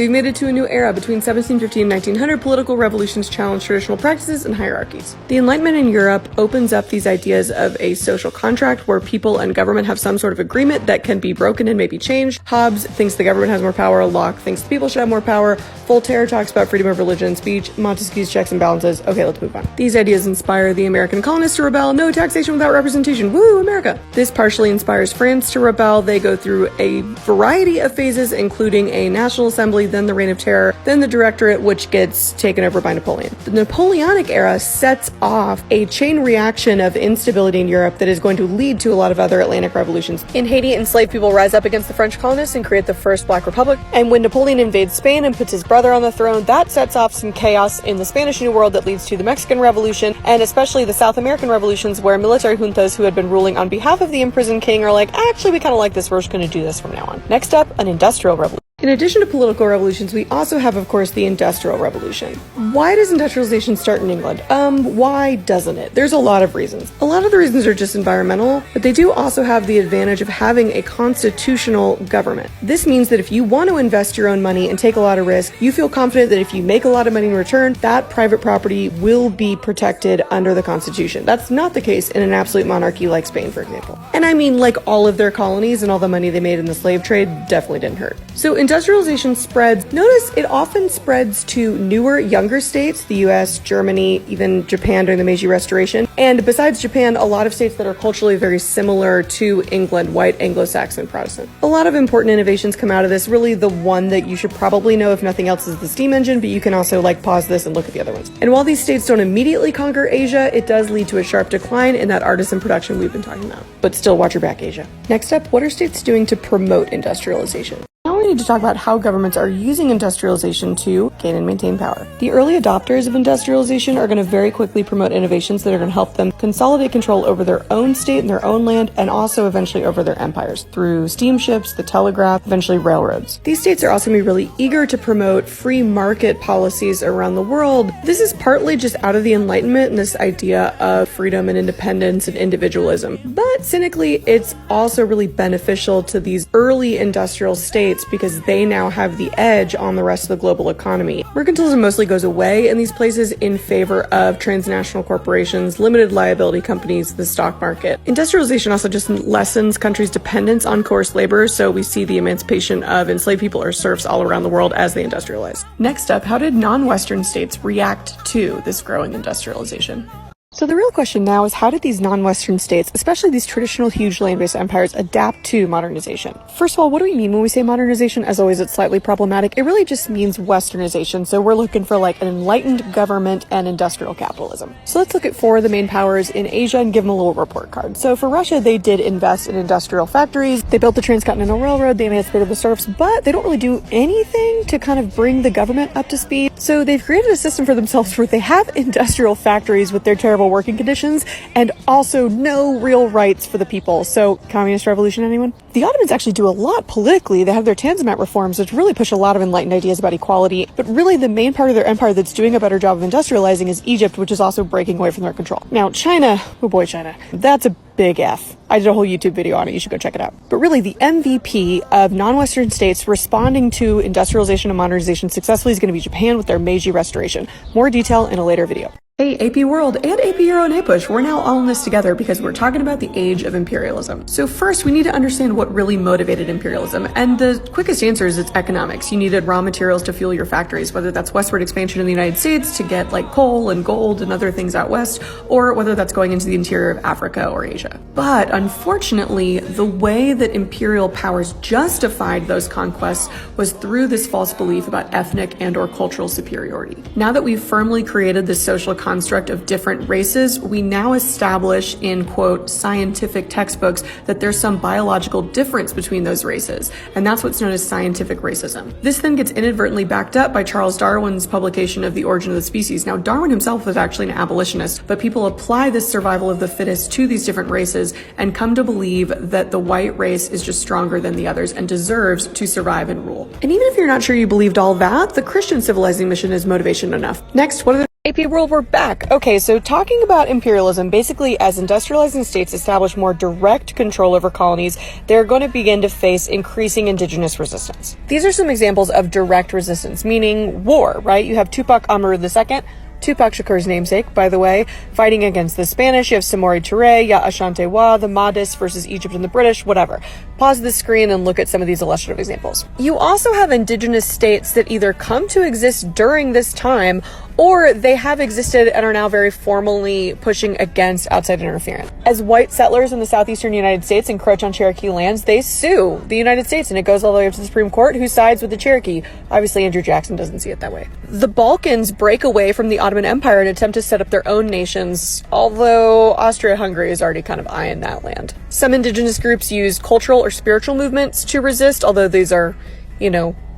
we've made it to a new era. Between 1750 and 1900, political revolutions challenged traditional practices and hierarchies. The Enlightenment in Europe opens up these ideas of a social contract where people and government have some sort of agreement that can be broken and maybe changed. Hobbes thinks the government has more power. Locke thinks the people should have more power. Voltaire talks about freedom of religion and speech. Montesquieu's checks and balances. Okay, let's move on. These ideas inspire the American colonists to rebel. No taxation without representation. Woo, America! This partially inspires France to rebel. They go through a variety of phases, including a national assembly, then the Reign of Terror, then the Directorate, which gets taken over by Napoleon. The Napoleonic era sets off a chain reaction of instability in Europe that is going to lead to a lot of other Atlantic revolutions. In Haiti, enslaved people rise up against the French colonists and create the first Black Republic. And when Napoleon invades Spain and puts his brother on the throne, that sets off some chaos in the Spanish New World that leads to the Mexican Revolution, and especially the South American revolutions, where military juntas who had been ruling on behalf of the imprisoned king are like, actually, we kind of like this, we're just going to do this from now on. Next up, an industrial revolution. In addition to political revolutions, we also have, of course, the Industrial Revolution. Why does industrialization start in England? Why doesn't it? There's a lot of reasons. A lot of the reasons are just environmental, but they do also have the advantage of having a constitutional government. This means that if you want to invest your own money and take a lot of risk, you feel confident that if you make a lot of money in return, that private property will be protected under the Constitution. That's not the case in an absolute monarchy like Spain, for example. And I mean, like, all of their colonies and all the money they made in the slave trade definitely didn't hurt. So industrialization spreads. Notice it often spreads to newer, younger states, the US, Germany, even Japan during the Meiji Restoration. And besides Japan, a lot of states that are culturally very similar to England, white, Anglo-Saxon, Protestant. A lot of important innovations come out of this. Really, the one that you should probably know, if nothing else, is the steam engine, but you can also pause this and look at the other ones. And while these states don't immediately conquer Asia, it does lead to a sharp decline in that artisan production we've been talking about. But still, watch your back, Asia. Next up, what are states doing to promote industrialization? Now we need to talk about how governments are using industrialization to gain and maintain power. The early adopters of industrialization are going to very quickly promote innovations that are going to help them consolidate control over their own state and their own land, and also eventually over their empires through steamships, the telegraph, eventually railroads. These states are also going to be really eager to promote free market policies around the world. This is partly just out of the Enlightenment and this idea of freedom and independence and individualism. But cynically, it's also really beneficial to these early industrial states because they now have the edge on the rest of the global economy. Mercantilism mostly goes away in these places in favor of transnational corporations, limited liability companies, the stock market. Industrialization also just lessens countries' dependence on coerced labor, so we see the emancipation of enslaved people or serfs all around the world as they industrialize. Next up, how did non-Western states react to this growing industrialization? So the real question now is, how did these non-Western states, especially these traditional huge land-based empires, adapt to modernization? First of all, what do we mean when we say modernization? As always, it's slightly problematic. It really just means westernization. So we're looking for an enlightened government and industrial capitalism. So let's look at 4 of the main powers in Asia and give them a little report card. So for Russia, they did invest in industrial factories. They built the Transcontinental Railroad. They emancipated the serfs, but they don't really do anything to kind of bring the government up to speed. So they've created a system for themselves where they have industrial factories with their terrible working conditions and also no real rights for the people. So communist revolution, anyone? The Ottomans actually do a lot politically. They have their Tanzimat reforms, which really push a lot of enlightened ideas about equality. But really the main part of their empire that's doing a better job of industrializing is Egypt, which is also breaking away from their control. Now China, oh boy, China, that's a big F. I did a whole YouTube video on it. You should go check it out. But really, the MVP of non-Western states responding to industrialization and modernization successfully is going to be Japan with their Meiji Restoration. More detail in a later video. Hey, AP World and AP Euro and APUSH, we're now all in this together because we're talking about the Age of Imperialism. So first, we need to understand what really motivated imperialism, and the quickest answer is it's economics. You needed raw materials to fuel your factories, whether that's westward expansion in the United States to get coal and gold and other things out west, or whether that's going into the interior of Africa or Asia. But unfortunately, the way that imperial powers justified those conquests was through this false belief about ethnic and or cultural superiority. Now that we've firmly created this social construct of different races, we now establish in, quote, scientific textbooks that there's some biological difference between those races, and that's what's known as scientific racism. This then gets inadvertently backed up by Charles Darwin's publication of The Origin of the Species. Now, Darwin himself was actually an abolitionist, but people apply this survival of the fittest to these different races and come to believe that the white race is just stronger than the others and deserves to survive and rule. And even if you're not sure you believed all that, the Christian civilizing mission is motivation enough. Next, what are the AP World, we're back. Okay, so talking about imperialism, basically as industrializing states establish more direct control over colonies, they're going to begin to face increasing indigenous resistance. These are some examples of direct resistance, meaning war, right? You have Tupac Amaru II, Tupac Shakur's namesake, by the way, fighting against the Spanish. You have Samori Touré, Yaa Asantewaa, the Mahdists versus Egypt and the British, whatever. Pause the screen and look at some of these illustrative examples. You also have indigenous states that either come to exist during this time or they have existed and are now very formally pushing against outside interference. As white settlers in the southeastern United States encroach on Cherokee lands, they sue the United States, and it goes all the way up to the Supreme Court, who sides with the Cherokee. Obviously, Andrew Jackson doesn't see it that way. The Balkans break away from the Ottoman Empire and attempt to set up their own nations, although Austria-Hungary is already kind of eyeing that land. Some indigenous groups use cultural or spiritual movements to resist, although these are,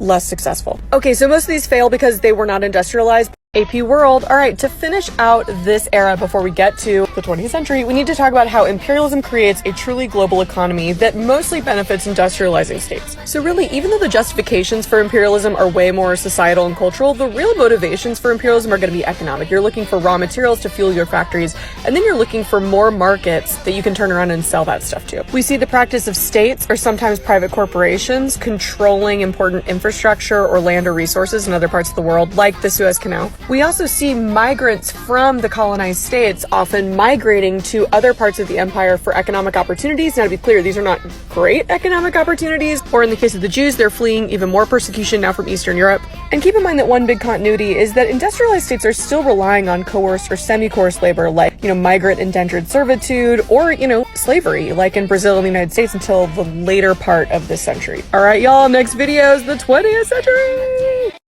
less successful. Okay, so most of these fail because they were not industrialized. AP World. All right, to finish out this era before we get to the 20th century, we need to talk about how imperialism creates a truly global economy that mostly benefits industrializing states. So really, even though the justifications for imperialism are way more societal and cultural, the real motivations for imperialism are going to be economic. You're looking for raw materials to fuel your factories, and then you're looking for more markets that you can turn around and sell that stuff to. We see the practice of states, or sometimes private corporations, controlling important infrastructure or land or resources in other parts of the world, like the Suez Canal. We also see migrants from the colonized states often migrating to other parts of the empire for economic opportunities. Now, to be clear, these are not great economic opportunities, or in the case of the Jews, they're fleeing even more persecution now from Eastern Europe. And keep in mind that one big continuity is that industrialized states are still relying on coerced or semi-coerced labor, like, migrant indentured servitude, or, slavery, like in Brazil and the United States until the later part of this century. All right, y'all, next video is the 20th century!